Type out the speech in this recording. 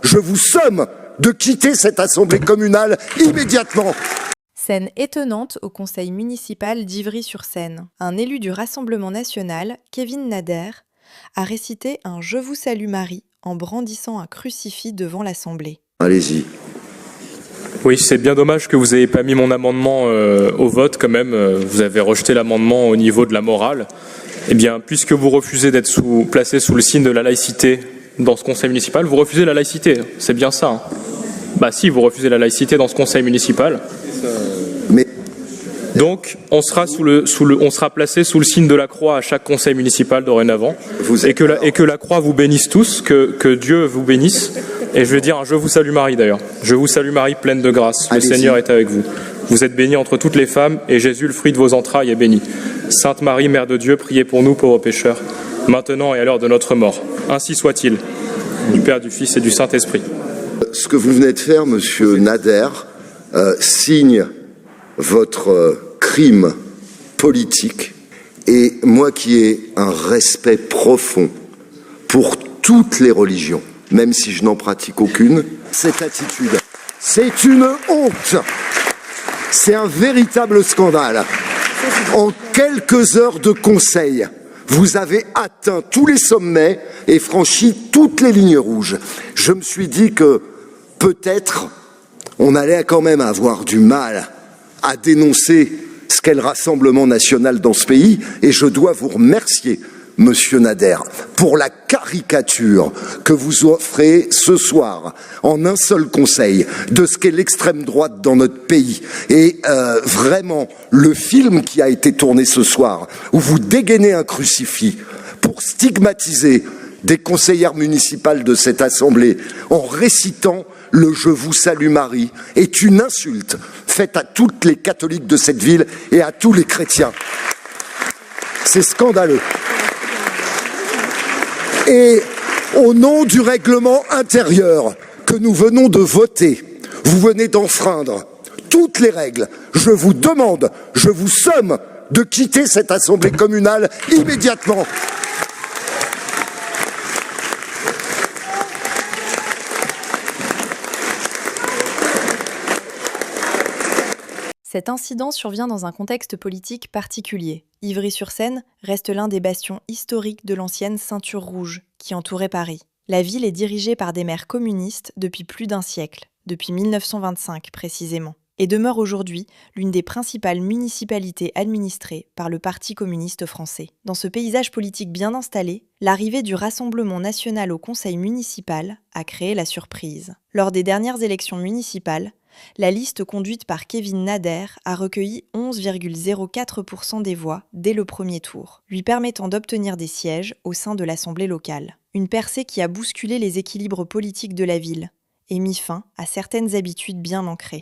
je vous somme de quitter cette assemblée communale immédiatement. Scène étonnante au conseil municipal d'Ivry-sur-Seine. Un élu du Rassemblement national, Kevin Nader, a récité un « Je vous salue Marie » en brandissant un crucifix devant l'Assemblée. Allez-y. Oui, c'est bien dommage que vous n'ayez pas mis mon amendement au vote quand même. Vous avez rejeté l'amendement au niveau de la morale. Eh bien, puisque vous refusez d'être placé sous le signe de la laïcité dans ce conseil municipal, vous refusez la laïcité. C'est bien ça. Hein. Bah si, vous refusez la laïcité dans ce conseil municipal. Mais... Donc, on sera placé sous le signe de la croix à chaque conseil municipal dorénavant. Et que la croix vous bénisse tous, que Dieu vous bénisse. Et je vais dire un « Je vous salue Marie » d'ailleurs. « Je vous salue Marie, pleine de grâce. Le Seigneur est avec vous. Vous êtes bénie entre toutes les femmes, et Jésus, le fruit de vos entrailles, est béni. Sainte Marie, Mère de Dieu, priez pour nous, pauvres pécheurs, maintenant et à l'heure de notre mort. Ainsi soit-il. Du Père, du Fils et du Saint-Esprit. » Ce que vous venez de faire, monsieur Nader, signe votre crime politique. Et moi qui ai un respect profond pour toutes les religions, même si je n'en pratique aucune, cette attitude, c'est une honte. C'est un véritable scandale. En quelques heures de conseil, vous avez atteint tous les sommets et franchi toutes les lignes rouges. Je me suis dit que peut-être on allait quand même avoir du mal à dénoncer ce qu'est le Rassemblement national dans ce pays, et je dois vous remercier, monsieur Nader, pour la caricature que vous offrez ce soir en un seul conseil de ce qu'est l'extrême droite dans notre pays. Et vraiment, le film qui a été tourné ce soir, où vous dégainez un crucifix pour stigmatiser des conseillères municipales de cette assemblée en récitant le « Je vous salue Marie » est une insulte faite à toutes les catholiques de cette ville et à tous les chrétiens. C'est scandaleux. Et au nom du règlement intérieur que nous venons de voter, vous venez d'enfreindre toutes les règles. Je vous demande, je vous somme de quitter cette assemblée communale immédiatement. Cet incident survient dans un contexte politique particulier. Ivry-sur-Seine reste l'un des bastions historiques de l'ancienne ceinture rouge qui entourait Paris. La ville est dirigée par des maires communistes depuis plus d'un siècle, depuis 1925 précisément, et demeure aujourd'hui l'une des principales municipalités administrées par le Parti communiste français. Dans ce paysage politique bien installé, l'arrivée du Rassemblement national au conseil municipal a créé la surprise. Lors des dernières élections municipales, la liste conduite par Kevin Nader a recueilli 11,04% des voix dès le premier tour, lui permettant d'obtenir des sièges au sein de l'Assemblée locale. Une percée qui a bousculé les équilibres politiques de la ville et mis fin à certaines habitudes bien ancrées.